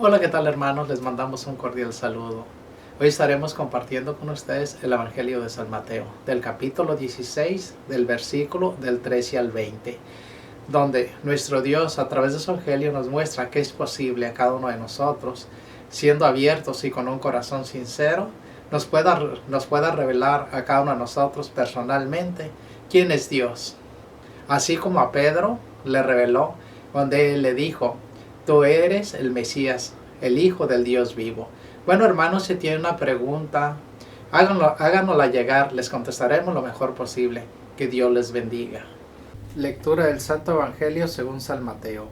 Hola, ¿qué tal hermanos? Les mandamos un cordial saludo. Hoy estaremos compartiendo con ustedes el Evangelio de San Mateo, del capítulo 16, del versículo del 13 al 20, donde nuestro Dios a través de su Evangelio nos muestra que es posible a cada uno de nosotros, siendo abiertos y con un corazón sincero, nos pueda revelar a cada uno de nosotros personalmente quién es Dios. Así como a Pedro le reveló, donde él le dijo: tú eres el Mesías, el Hijo del Dios vivo. Bueno, hermanos, si tienen una pregunta, háganosla llegar, les contestaremos lo mejor posible. Que Dios les bendiga. Lectura del Santo Evangelio según San Mateo.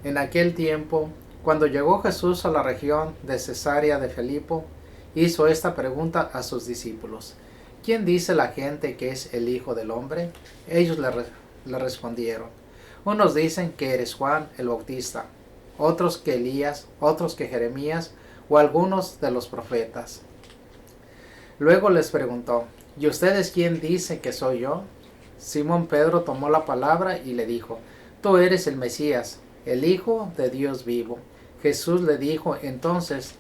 En aquel tiempo, cuando llegó Jesús a la región de Cesarea de Filipo, hizo esta pregunta a sus discípulos: ¿quién dice la gente que es el Hijo del Hombre? Ellos le respondieron: unos dicen que eres Juan el Bautista, otros que Elías, otros que Jeremías o algunos de los profetas. Luego les preguntó: ¿y ustedes quién dicen que soy yo? Simón Pedro tomó la palabra y le dijo: tú eres el Mesías, el Hijo de Dios vivo. Jesús le dijo entonces: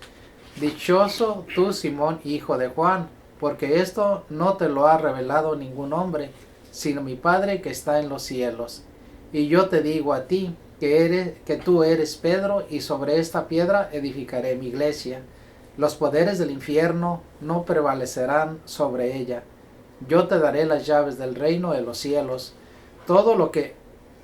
dichoso tú, Simón, hijo de Juan, porque esto no te lo ha revelado ningún hombre, sino mi Padre que está en los cielos. Y yo te digo a ti que tú eres Pedro, y sobre esta piedra edificaré mi iglesia. Los poderes del infierno no prevalecerán sobre ella. Yo te daré las llaves del reino de los cielos. Todo lo que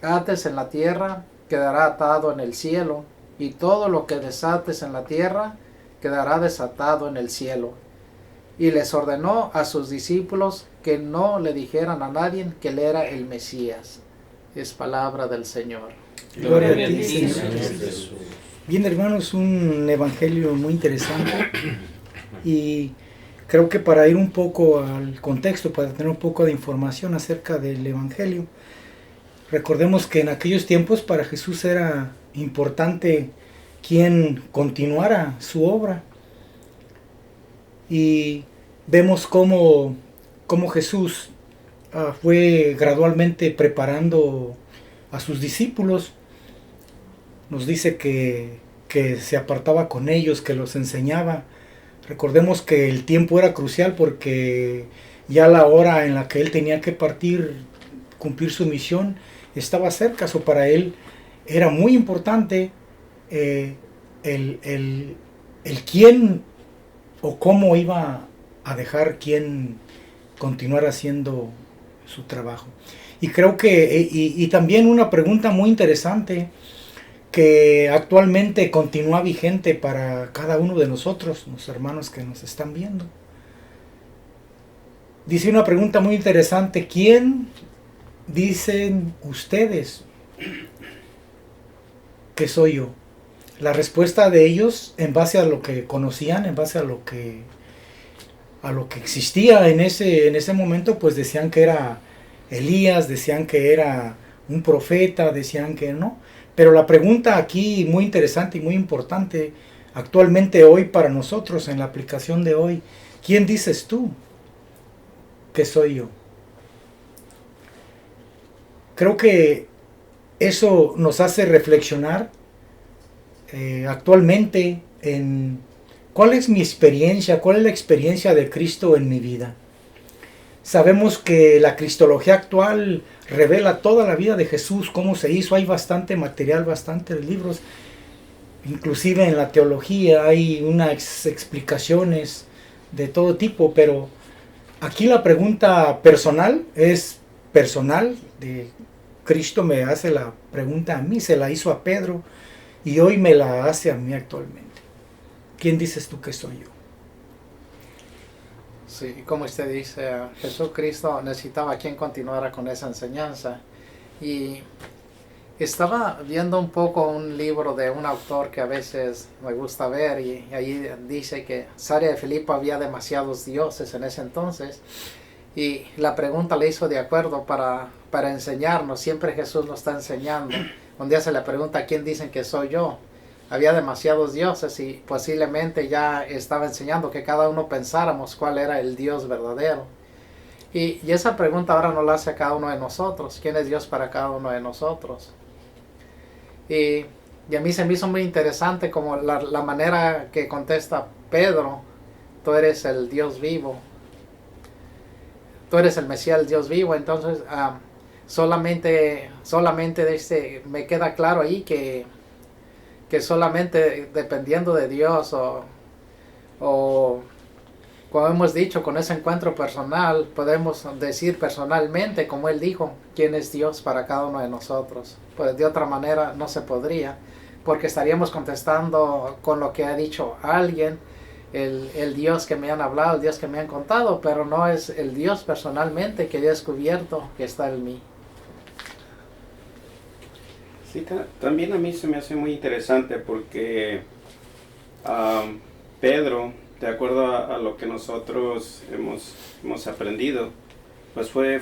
ates en la tierra quedará atado en el cielo, y todo lo que desates en la tierra quedará desatado en el cielo. Y les ordenó a sus discípulos que no le dijeran a nadie que él era el Mesías. Es palabra del Señor. Gloria a ti, Señor Jesús. Bien, hermanos, un evangelio muy interesante, y creo que para ir un poco al contexto, para tener un poco de información acerca del evangelio, recordemos que en aquellos tiempos para Jesús era importante quien continuara su obra, y vemos cómo Jesús fue gradualmente preparando a sus discípulos. Nos dice que se apartaba con ellos, que los enseñaba. Recordemos que el tiempo era crucial porque ya la hora en la que él tenía que partir, cumplir su misión, estaba cerca. O para él era muy importante el quién o cómo iba a dejar quién continuar haciendo su trabajo. Y creo que, y también una pregunta muy interesante que actualmente continúa vigente para cada uno de nosotros, los hermanos que nos están viendo. Dice una pregunta muy interesante: ¿quién dicen ustedes que soy yo? La respuesta de ellos, en base a lo que conocían, en base a lo que existía en ese momento, pues decían que era Elías, decían que era un profeta, decían que no. Pero la pregunta aquí muy interesante y muy importante actualmente hoy para nosotros, en la aplicación de hoy: ¿quién dices tú que soy yo? Creo que eso nos hace reflexionar actualmente en cuál es mi experiencia, cuál es la experiencia de Cristo en mi vida. Sabemos que la cristología actual revela toda la vida de Jesús, cómo se hizo. Hay bastante material, bastantes libros. Inclusive en la teología hay unas explicaciones de todo tipo, pero aquí la pregunta personal es personal. De Cristo me hace la pregunta a mí, se la hizo a Pedro y hoy me la hace a mí actualmente. ¿Quién dices tú que soy yo? Sí, como usted dice, Jesucristo necesitaba quien continuara con esa enseñanza. Y estaba viendo un poco un libro de un autor que a veces me gusta ver, y ahí dice que en Cesarea de Filipo había demasiados dioses en ese entonces, y la pregunta le hizo de acuerdo para enseñarnos. Siempre Jesús nos está enseñando. Un día se le pregunta: ¿quién dicen que soy yo? Había demasiados dioses, y posiblemente ya estaba enseñando que cada uno pensáramos cuál era el Dios verdadero. Y esa pregunta ahora nos la hace a cada uno de nosotros: ¿quién es Dios para cada uno de nosotros? Y Y a mí se me hizo muy interesante como la manera que contesta Pedro, tú eres el Dios vivo, tú eres el Mesías, el Dios vivo. Entonces solamente me queda claro ahí que solamente dependiendo de Dios o como hemos dicho, con ese encuentro personal podemos decir personalmente, como él dijo, quién es Dios para cada uno de nosotros. Pues de otra manera no se podría, porque estaríamos contestando con lo que ha dicho alguien, el Dios que me han hablado, el Dios que me han contado, pero no es el Dios personalmente que he descubierto que está en mí. Sí, también a mí se me hace muy interesante porque Pedro, de acuerdo a lo que nosotros hemos aprendido, pues fue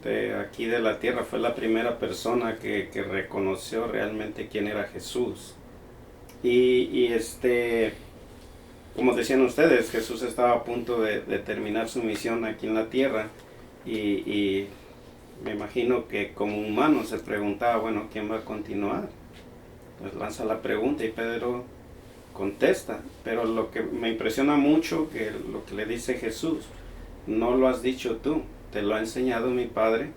de aquí de la tierra, fue la primera persona que reconoció realmente quién era Jesús. Y como decían ustedes, Jesús estaba a punto de terminar su misión aquí en la tierra y me imagino que como humano se preguntaba, bueno, ¿quién va a continuar? Pues lanza la pregunta y Pedro contesta, pero lo que me impresiona mucho que lo que le dice Jesús, no lo has dicho tú, te lo ha enseñado mi Padre,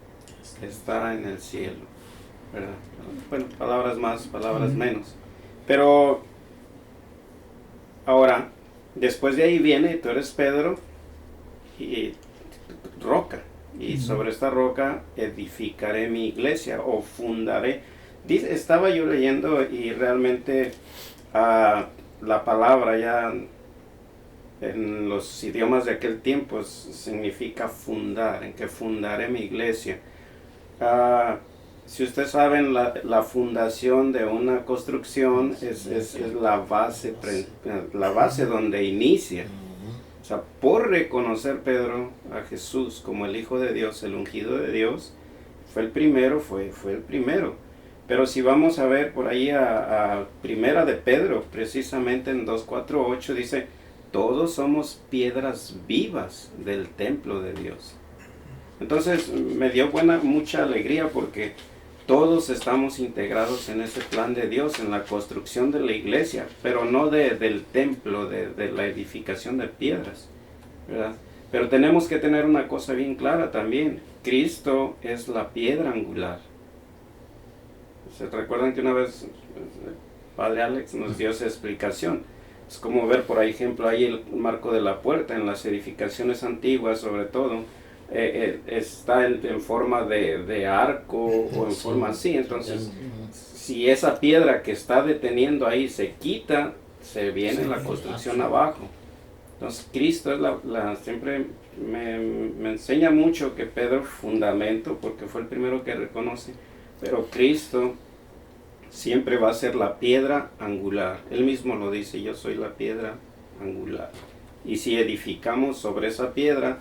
está en el cielo, ¿verdad? Bueno, palabras más, palabras menos, pero ahora, después de ahí viene, tú eres Pedro y roca, y sobre esta roca edificaré mi iglesia o fundaré. Estaba yo leyendo y realmente la palabra ya en los idiomas de aquel tiempo significa fundar, en que fundaré mi iglesia. Si ustedes saben, la fundación de una construcción es la base donde inicia. O sea, por reconocer Pedro a Jesús como el Hijo de Dios, el ungido de Dios, fue el primero. Pero si vamos a ver por ahí a Primera de Pedro, precisamente en 2:4-8 dice, todos somos piedras vivas del templo de Dios. Entonces me dio mucha alegría porque todos estamos integrados en ese plan de Dios, en la construcción de la iglesia, pero no del templo, de la edificación de piedras, ¿verdad? Pero tenemos que tener una cosa bien clara también, Cristo es la piedra angular. ¿Se recuerdan que una vez el Padre Alex nos dio esa explicación? Es como ver, por ejemplo, ahí el marco de la puerta, en las edificaciones antiguas sobre todo, está en forma de arco o en forma así. Entonces, si esa piedra que está deteniendo ahí se quita, se viene la construcción abajo. Entonces, Cristo es siempre me enseña mucho que Pedro fundamento, porque fue el primero que reconoce, pero Cristo siempre va a ser la piedra angular. Él mismo lo dice, yo soy la piedra angular. Y si edificamos sobre esa piedra,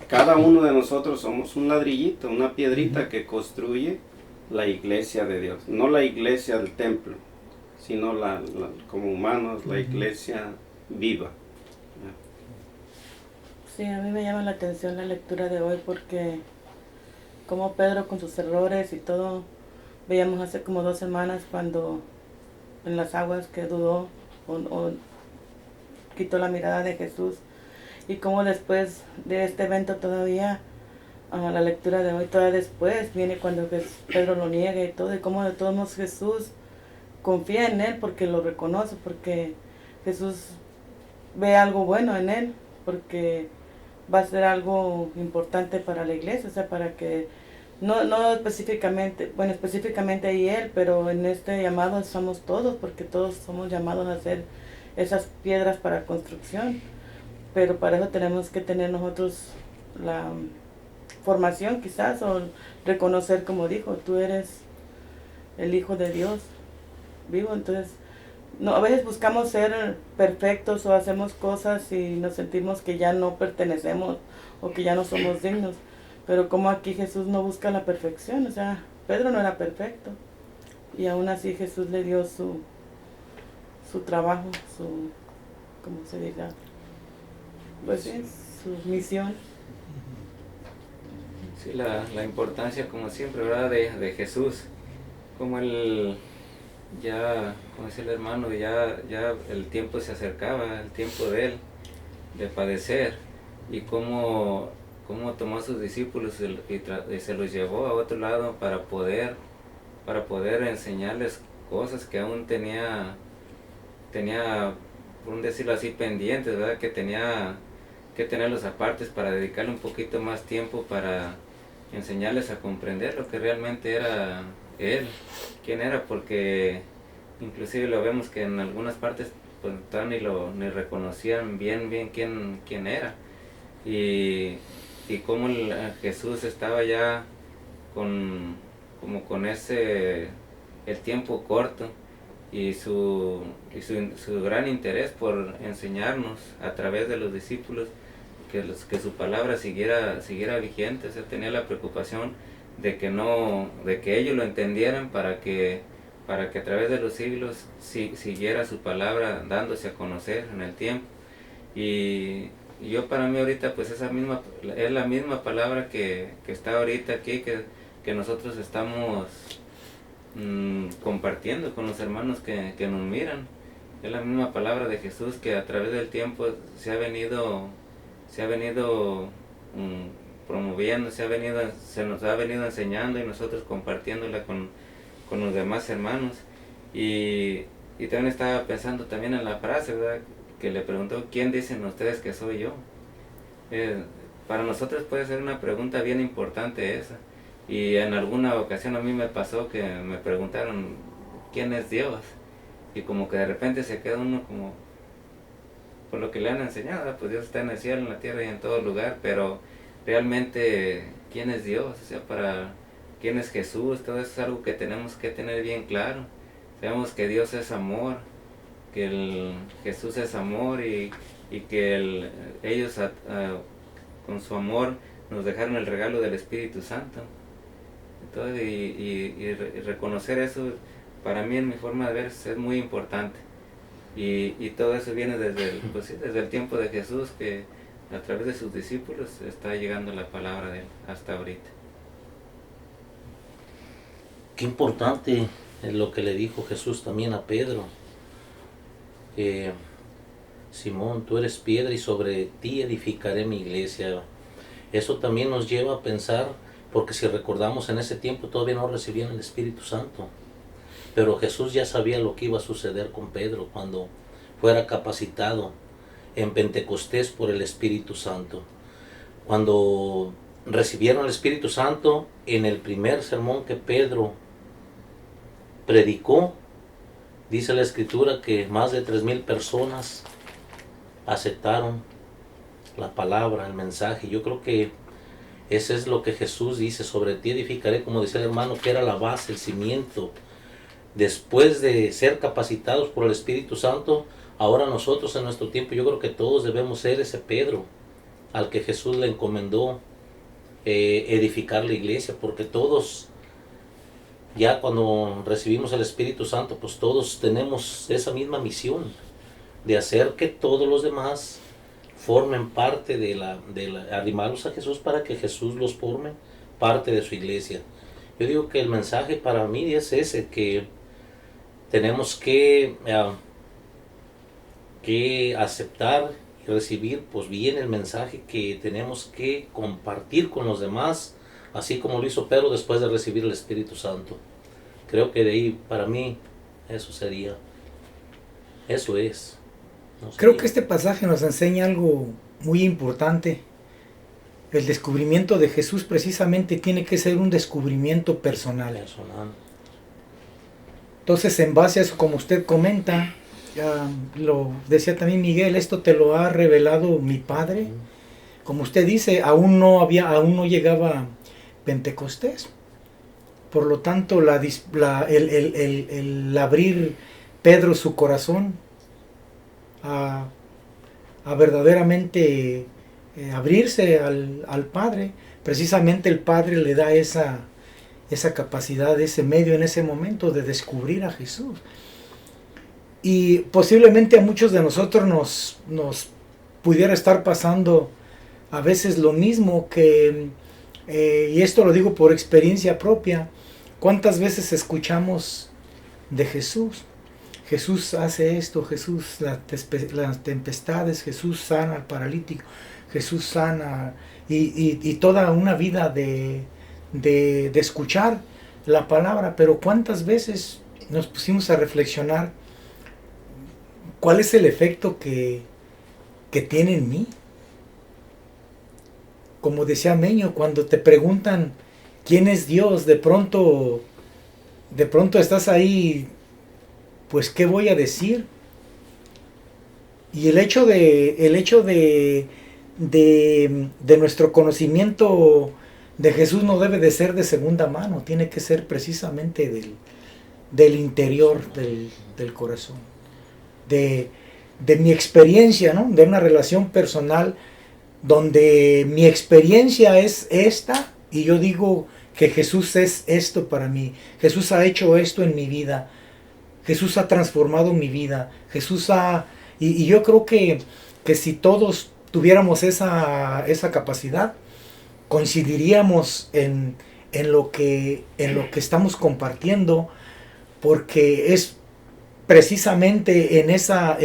cada uno de nosotros somos un ladrillito, una piedrita que construye la iglesia de Dios. No la iglesia del templo, sino como humanos, la iglesia viva. Sí, a mí me llama la atención la lectura de hoy porque como Pedro con sus errores y todo, veíamos hace como 2 semanas cuando en las aguas que dudó o quitó la mirada de Jesús, y como después de este evento todavía, la lectura de hoy todavía después viene cuando Pedro lo niega y todo, y como de todos modos Jesús confía en él porque lo reconoce, porque Jesús ve algo bueno en él, porque va a ser algo importante para la iglesia, o sea, para que no específicamente, bueno, específicamente ahí él, pero en este llamado somos todos, porque todos somos llamados a hacer esas piedras para construcción, pero para eso tenemos que tener nosotros la formación quizás, o reconocer, como dijo, tú eres el Hijo de Dios vivo. Entonces no, a veces buscamos ser perfectos o hacemos cosas y nos sentimos que ya no pertenecemos o que ya no somos dignos, pero como aquí Jesús no busca la perfección, o sea, Pedro no era perfecto y aún así Jesús le dio su trabajo, ¿cómo se diga? Pues sí, su misión. Sí, la importancia como siempre, ¿verdad? De Jesús, como él ya, como decía el hermano, ya el tiempo se acercaba, el tiempo de él, de padecer, y cómo tomó a sus discípulos y se los llevó a otro lado para poder enseñarles cosas que aún tenía, por decirlo así, pendientes, ¿verdad? Que tenía que tenerlos apartes para dedicarle un poquito más tiempo para enseñarles a comprender lo que realmente era él, quién era, porque inclusive lo vemos que en algunas partes pues ni reconocían bien quién era, y cómo Jesús estaba ya con el tiempo corto y su gran interés por enseñarnos a través de los discípulos que su palabra siguiera vigente. O sea, tenía la preocupación de que ellos lo entendieran para que a través de los siglos siguiera su palabra dándose a conocer en el tiempo. Y yo, para mí ahorita, pues es la misma palabra que está ahorita aquí, que nosotros estamos compartiendo con los hermanos que nos miran. Es la misma palabra de Jesús que a través del tiempo se ha venido promoviendo, se nos ha venido enseñando, y nosotros compartiéndola con los demás hermanos. Y también estaba pensando también en la frase, ¿verdad?, que le preguntó: ¿quién dicen ustedes que soy yo? Para nosotros puede ser una pregunta bien importante esa. Y en alguna ocasión a mí me pasó que me preguntaron: ¿quién es Dios? Y como que de repente se queda uno como, por lo que le han enseñado, pues Dios está en el cielo, en la tierra y en todo lugar, pero realmente, ¿quién es Dios? O sea, ¿quién es Jesús? Todo eso es algo que tenemos que tener bien claro. Sabemos que Dios es amor, que Jesús es amor, y que ellos con su amor nos dejaron el regalo del Espíritu Santo. Entonces, y reconocer eso, para mí, en mi forma de ver, es muy importante. Y todo eso viene desde el tiempo de Jesús, que a través de sus discípulos está llegando la palabra de él hasta ahorita. Qué importante es lo que le dijo Jesús también a Pedro. Simón, tú eres piedra y sobre ti edificaré mi iglesia. Eso también nos lleva a pensar, porque si recordamos, en ese tiempo todavía no recibían el Espíritu Santo, pero Jesús ya sabía lo que iba a suceder con Pedro cuando fuera capacitado en Pentecostés por el Espíritu Santo. Cuando recibieron el Espíritu Santo, en el primer sermón que Pedro predicó, dice la Escritura que más de 3,000 personas aceptaron la palabra, el mensaje. Yo creo que ese es lo que Jesús dice: sobre ti edificaré, como decía el hermano, que era la base, el cimiento. Después de ser capacitados por el Espíritu Santo, ahora nosotros en nuestro tiempo, yo creo que todos debemos ser ese Pedro al que Jesús le encomendó edificar la iglesia, porque todos, ya cuando recibimos el Espíritu Santo, pues todos tenemos esa misma misión de hacer que todos los demás formen parte de arrimarlos a Jesús, para que Jesús los forme parte de su iglesia. Yo digo que el mensaje para mí es ese, que tenemos que aceptar y recibir pues bien el mensaje que tenemos que compartir con los demás, así como lo hizo Pedro después de recibir el Espíritu Santo. Creo que de ahí, para mí, eso es. Creo que este pasaje nos enseña algo muy importante. El descubrimiento de Jesús precisamente tiene que ser un descubrimiento personal. Entonces, en base a eso, como usted comenta, lo decía también Miguel, esto te lo ha revelado mi Padre. Como usted dice, aún no llegaba Pentecostés. Por lo tanto, el abrir Pedro su corazón a verdaderamente abrirse al Padre, precisamente el Padre le da esa capacidad, ese medio en ese momento de descubrir a Jesús. Y posiblemente a muchos de nosotros nos pudiera estar pasando a veces lo mismo, que y esto lo digo por experiencia propia. ¿Cuántas veces escuchamos de Jesús. Jesús hace esto, Jesús las tempestades, Jesús sana al paralítico, Jesús sana y toda una vida de escuchar la palabra. Pero ¿cuántas veces nos pusimos a reflexionar cuál es el efecto que tiene en mí? Como decía Meño, cuando te preguntan quién es Dios, de pronto estás ahí, pues ¿qué voy a decir? Y el hecho de nuestro conocimiento de Jesús no debe de ser de segunda mano, tiene que ser precisamente del interior del corazón, de mi experiencia, ¿no? De una relación personal donde mi experiencia es esta y yo digo que Jesús es esto para mí, Jesús ha hecho esto en mi vida, Jesús ha transformado mi vida, y yo creo que si todos tuviéramos esa capacidad, coincidiríamos en lo que estamos compartiendo, porque es precisamente en esa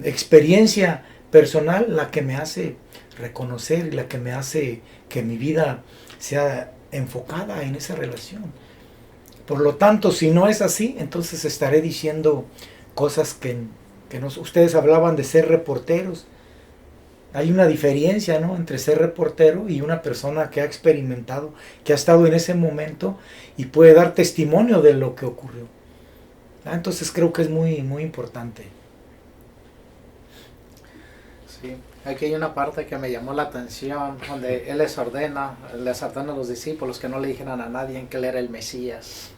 experiencia personal la que me hace reconocer y la que me hace que mi vida sea enfocada en esa relación. Por lo tanto, si no es así, entonces estaré diciendo cosas que no. Ustedes hablaban de ser reporteros. Hay una diferencia, ¿no?, entre ser reportero y una persona que ha experimentado, que ha estado en ese momento y puede dar testimonio de lo que ocurrió. Entonces creo que es muy, muy importante. Sí, aquí hay una parte que me llamó la atención, donde Él les ordena a los discípulos que no le dijeran a nadie que Él era el Mesías.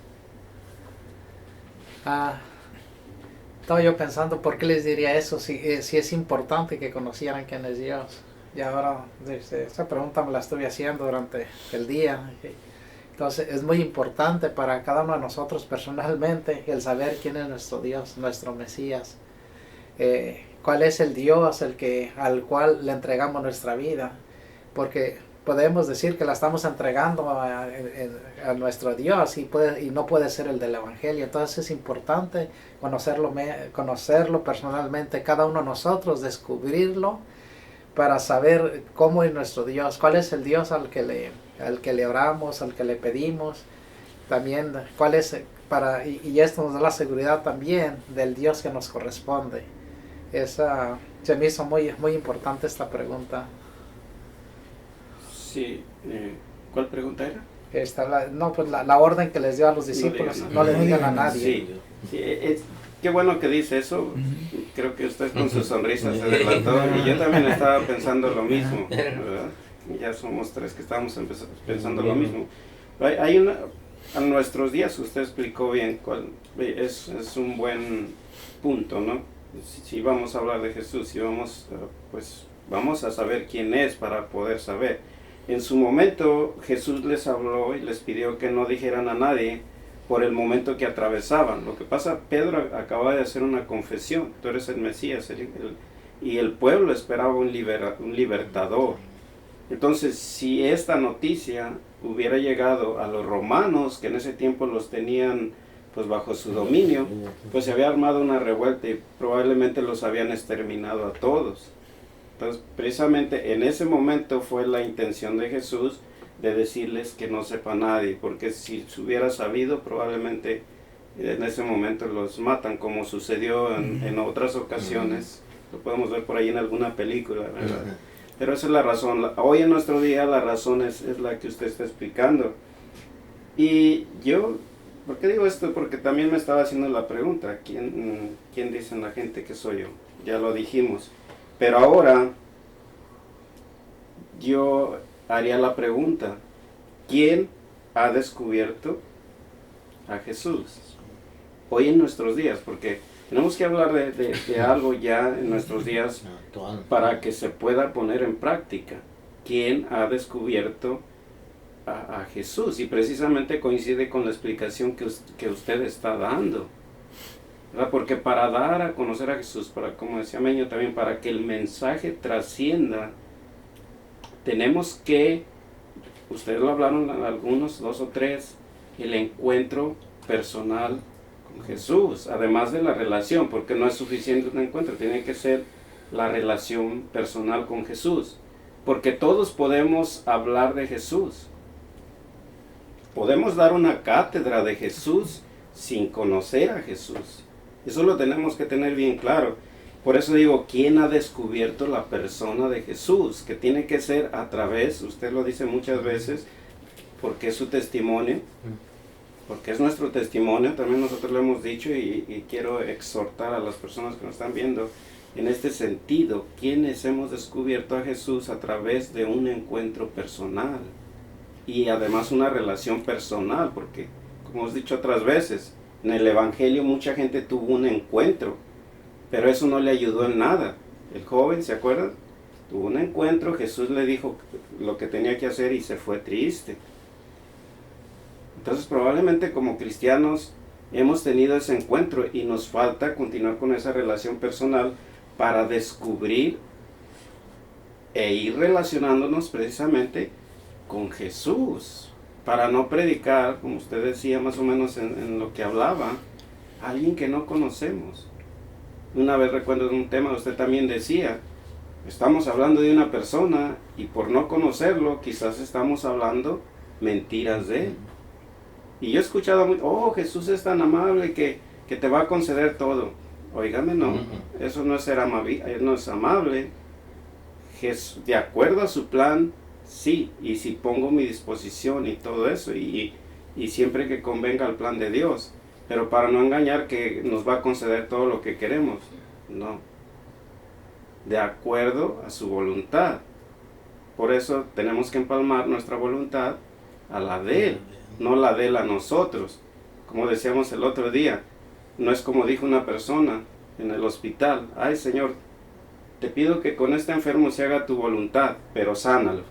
Estaba yo pensando, ¿por qué les diría eso si es importante que conocieran quién es Dios? Y ahora esa pregunta me la estuve haciendo durante el día. Entonces es muy importante para cada uno de nosotros personalmente el saber quién es nuestro Dios, nuestro Mesías. Cuál es el Dios al cual le entregamos nuestra vida. Porque podemos decir que la estamos entregando a nuestro Dios y no puede ser el del Evangelio. Entonces es importante conocerlo personalmente, cada uno de nosotros, descubrirlo para saber cómo es nuestro Dios, cuál es el Dios al que le oramos, al que le pedimos, también cuál es, y esto nos da la seguridad también del Dios que nos corresponde. Se me hizo muy, muy importante esta pregunta. Sí, ¿cuál pregunta era? La orden que les dio a los discípulos, no le digan a nadie. Sí, qué bueno que dice eso. Creo que usted con su sonrisa se adelantó y yo también estaba pensando lo mismo, ¿verdad? Ya somos tres que estamos pensando lo mismo. A nuestros días usted explicó bien es un buen punto, ¿no? Si vamos a hablar de Jesús, si vamos a saber quién es para poder saber. En su momento Jesús les habló y les pidió que no dijeran a nadie por el momento que atravesaban. Lo que pasa, Pedro acaba de hacer una confesión: tú eres el Mesías, y el pueblo esperaba un libertador. Entonces, si esta noticia hubiera llegado a los romanos, que en ese tiempo los tenían pues bajo su dominio, pues se había armado una revuelta y probablemente los habían exterminado a todos. Entonces, precisamente en ese momento fue la intención de Jesús de decirles que no sepa nadie, porque si se hubiera sabido, probablemente en ese momento los matan, como sucedió en otras ocasiones. Lo podemos ver por ahí en alguna película, ¿verdad? Pero esa es la razón. Hoy en nuestro día la razón es la que usted está explicando. Y yo, ¿por qué digo esto? Porque también me estaba haciendo la pregunta, ¿quién dicen la gente que soy yo? Ya lo dijimos. Pero ahora yo haría la pregunta: ¿quién ha descubierto a Jesús hoy en nuestros días? Porque tenemos que hablar de algo ya en nuestros días para que se pueda poner en práctica. ¿Quién ha descubierto a Jesús? Y precisamente coincide con la explicación que usted está dando, ¿verdad? Porque para dar a conocer a Jesús, como decía Meño también, para que el mensaje trascienda, tenemos que, ustedes lo hablaron algunos, 2 o 3, el encuentro personal con Jesús, además de la relación, porque no es suficiente un encuentro, tiene que ser la relación personal con Jesús, porque todos podemos hablar de Jesús, podemos dar una cátedra de Jesús sin conocer a Jesús. Eso lo tenemos que tener bien claro. Por eso digo, ¿quién ha descubierto la persona de Jesús? Que tiene que ser a través, usted lo dice muchas veces, porque es su testimonio, porque es nuestro testimonio, también nosotros lo hemos dicho y quiero exhortar a las personas que nos están viendo en este sentido, ¿quiénes hemos descubierto a Jesús a través de un encuentro personal? Y además una relación personal, porque como hemos dicho otras veces, en el Evangelio mucha gente tuvo un encuentro, pero eso no le ayudó en nada. El joven, ¿se acuerdan? Tuvo un encuentro, Jesús le dijo lo que tenía que hacer y se fue triste. Entonces probablemente como cristianos hemos tenido ese encuentro y nos falta continuar con esa relación personal para descubrir e ir relacionándonos precisamente con Jesús, para no predicar, como usted decía más o menos en lo que hablaba, a alguien que no conocemos. Una vez recuerdo un tema, usted también decía, estamos hablando de una persona y por no conocerlo quizás estamos hablando mentiras de él. Y yo he escuchado mucho, oh, Jesús es tan amable que te va a conceder todo. Óigame, no, eso no es ser amable, no es amable. Jesús, de acuerdo a su plan, sí, y si pongo mi disposición y todo eso, y siempre que convenga al plan de Dios, pero para no engañar que nos va a conceder todo lo que queremos, no, de acuerdo a su voluntad. Por eso tenemos que empalmar nuestra voluntad a la de Él, no la de Él a nosotros. Como decíamos el otro día, no es como dijo una persona en el hospital, ay Señor, te pido que con este enfermo se haga tu voluntad, pero sánalo.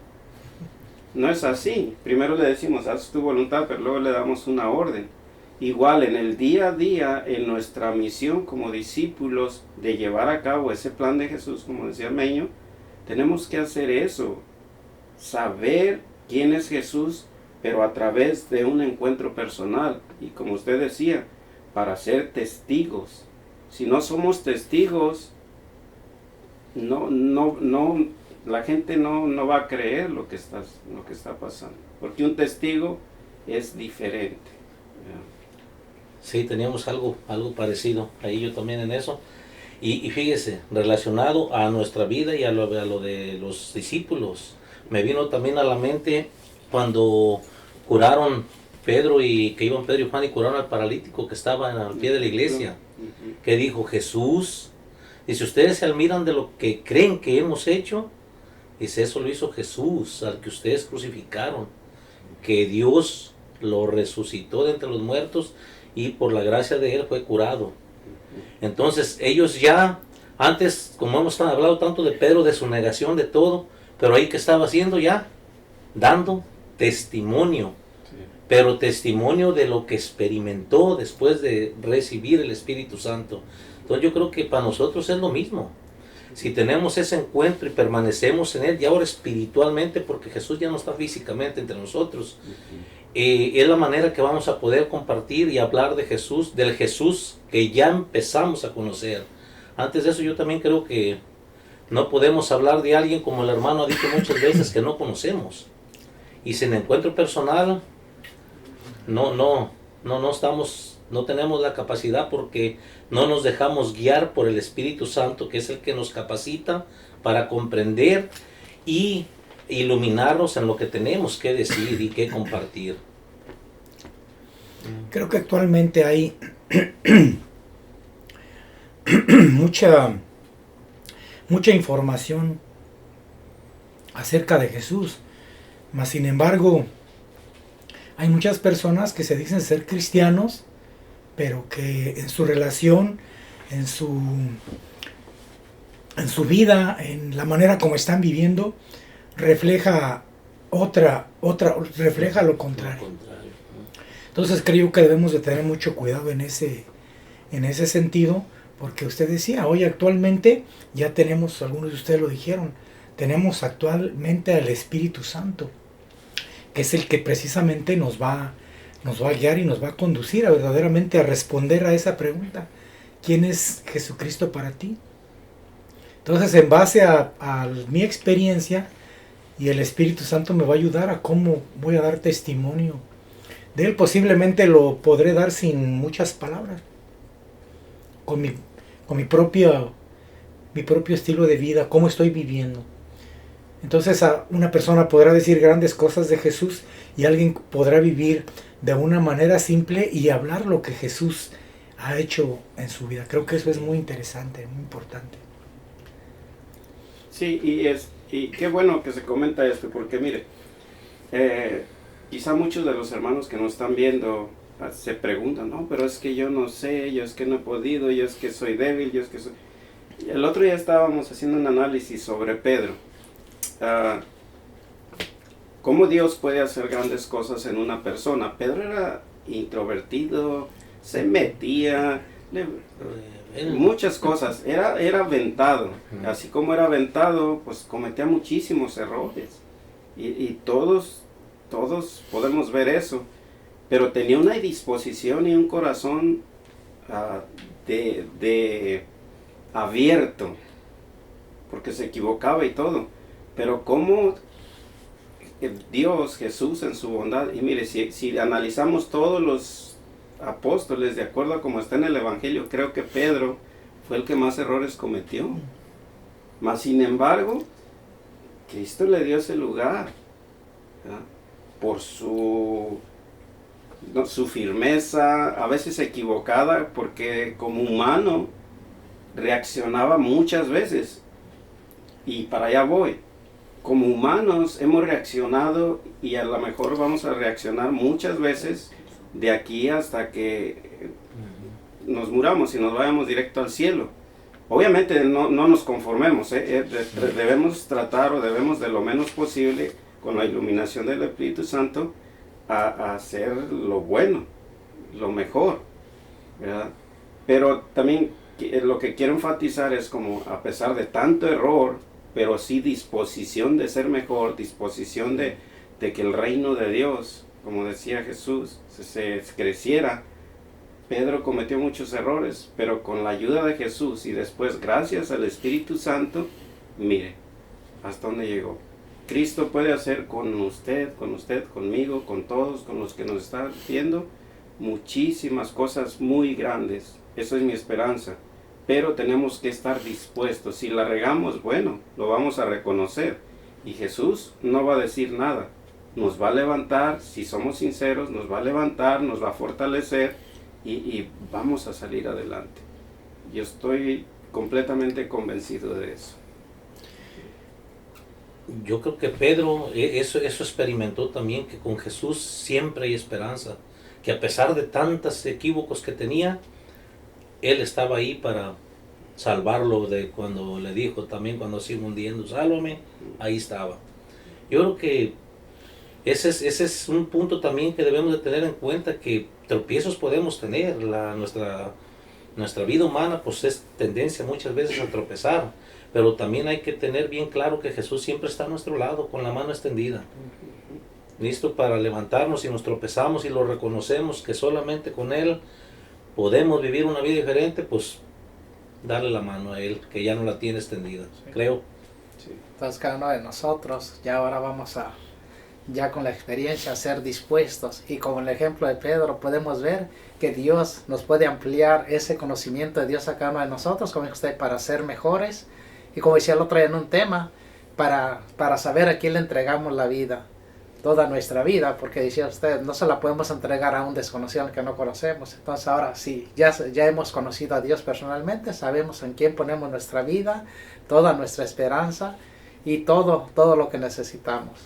No es así. Primero le decimos, haz tu voluntad, pero luego le damos una orden. Igual en el día a día, en nuestra misión como discípulos de llevar a cabo ese plan de Jesús, como decía Meño, tenemos que hacer eso. Saber quién es Jesús, pero a través de un encuentro personal. Y como usted decía, para ser testigos. Si no somos testigos, la gente no va a creer lo que está pasando, porque un testigo es diferente. Sí, teníamos algo parecido ahí yo también en eso. Y fíjese, relacionado a nuestra vida y a lo de los discípulos, me vino también a la mente cuando curaron Pedro y Juan y curaron al paralítico que estaba al pie de la iglesia, que dijo Jesús, dice, ustedes se admiran de lo que creen que hemos hecho, dice, eso lo hizo Jesús, al que ustedes crucificaron, que Dios lo resucitó de entre los muertos y por la gracia de Él fue curado. Entonces ellos ya, antes, como hemos hablado tanto de Pedro, de su negación de todo, pero ahí que estaba haciendo ya, dando testimonio, pero testimonio de lo que experimentó después de recibir el Espíritu Santo. Entonces yo creo que para nosotros es lo mismo. Si tenemos ese encuentro y permanecemos en Él, y ahora espiritualmente, porque Jesús ya no está físicamente entre nosotros, es la manera que vamos a poder compartir y hablar de Jesús, del Jesús que ya empezamos a conocer. Antes de eso yo también creo que no podemos hablar de alguien, como el hermano ha dicho muchas veces, que no conocemos. Y sin encuentro personal, no tenemos la capacidad, porque no nos dejamos guiar por el Espíritu Santo, que es el que nos capacita para comprender y iluminarnos en lo que tenemos que decir y que compartir. Creo que actualmente hay mucha información acerca de Jesús, mas sin embargo hay muchas personas que se dicen ser cristianos, pero que en su relación, en su vida, en la manera como están viviendo, refleja refleja lo contrario. Entonces creo que debemos de tener mucho cuidado en ese sentido, porque usted decía, hoy actualmente ya tenemos, algunos de ustedes lo dijeron, tenemos actualmente al Espíritu Santo, que es el que precisamente nos va nos va a guiar y nos va a conducir a verdaderamente a responder a esa pregunta. ¿Quién es Jesucristo para ti? Entonces, en base a mi experiencia, y el Espíritu Santo me va a ayudar a cómo voy a dar testimonio de Él. Posiblemente lo podré dar sin muchas palabras, con mi propio estilo de vida, cómo estoy viviendo. Entonces una persona podrá decir grandes cosas de Jesús y alguien podrá vivir de una manera simple y hablar lo que Jesús ha hecho en su vida. Creo que eso es muy interesante, muy importante. Sí, y qué bueno que se comenta esto, porque mire, quizá muchos de los hermanos que nos están viendo se preguntan, no, pero es que yo no sé, yo es que no he podido, yo es que soy débil, yo es que soy... El otro día estábamos haciendo un análisis sobre Pedro. ¿Cómo Dios puede hacer grandes cosas en una persona? Pedro era introvertido, se metía, muchas cosas, era aventado. Así como era aventado, pues cometía muchísimos errores. Y todos podemos ver eso. Pero tenía una disposición y un corazón abierto, porque se equivocaba y todo. Pero cómo Dios, Jesús en su bondad, y mire, si analizamos todos los apóstoles de acuerdo a como está en el Evangelio, creo que Pedro fue el que más errores cometió. Mas sin embargo, Cristo le dio ese lugar, ¿verdad? Por su firmeza, a veces equivocada, porque como humano reaccionaba muchas veces. Y para allá voy. Como humanos hemos reaccionado y a lo mejor vamos a reaccionar muchas veces de aquí hasta que nos muramos y nos vayamos directo al cielo. Obviamente no nos conformemos, debemos tratar o debemos de lo menos posible con la iluminación del Espíritu Santo a hacer lo bueno, lo mejor, ¿verdad? Pero también lo que quiero enfatizar es como a pesar de tanto error, pero sí disposición de ser mejor, disposición de que el reino de Dios, como decía Jesús, se creciera. Pedro cometió muchos errores, pero con la ayuda de Jesús y después gracias al Espíritu Santo, mire, hasta dónde llegó. Cristo puede hacer con usted, conmigo, con todos, con los que nos están viendo, muchísimas cosas muy grandes. Eso es mi esperanza. Pero tenemos que estar dispuestos. Si la regamos, bueno, lo vamos a reconocer. Y Jesús no va a decir nada. Nos va a levantar, si somos sinceros, nos va a levantar, nos va a fortalecer y vamos a salir adelante. Yo estoy completamente convencido de eso. Yo creo que Pedro eso experimentó también, que con Jesús siempre hay esperanza, que a pesar de tantos equívocos que tenía, Él estaba ahí para salvarlo de cuando le dijo también cuando se iba hundiendo, sálvame, ahí estaba. Yo creo que ese es un punto también que debemos de tener en cuenta, que tropiezos podemos tener, nuestra vida humana pues es tendencia muchas veces a tropezar, pero también hay que tener bien claro que Jesús siempre está a nuestro lado con la mano extendida, listo para levantarnos si nos tropezamos y lo reconocemos que solamente con Él podemos vivir una vida diferente, pues darle la mano a Él, que ya no la tiene extendida, sí. Creo. Sí. Entonces cada uno de nosotros, ya ahora vamos a, ya con la experiencia, a ser dispuestos. Y con el ejemplo de Pedro podemos ver que Dios nos puede ampliar ese conocimiento de Dios a cada uno de nosotros, como dijo usted, para ser mejores. Y como decía el otro día en un tema, para saber a quién le entregamos la vida. Toda nuestra vida, porque decía usted, no se la podemos entregar a un desconocido al que no conocemos. Entonces ahora sí, ya hemos conocido a Dios personalmente, sabemos en quién ponemos nuestra vida, toda nuestra esperanza y todo lo que necesitamos.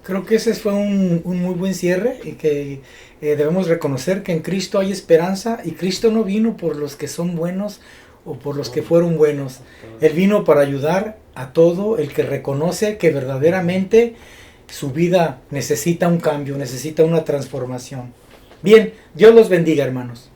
Creo que ese fue un muy buen cierre, y que debemos reconocer que en Cristo hay esperanza, y Cristo no vino por los que son buenos o por los que fueron buenos. Él vino para ayudar a todo el que reconoce que verdaderamente su vida necesita un cambio, necesita una transformación. Bien, Dios los bendiga, hermanos.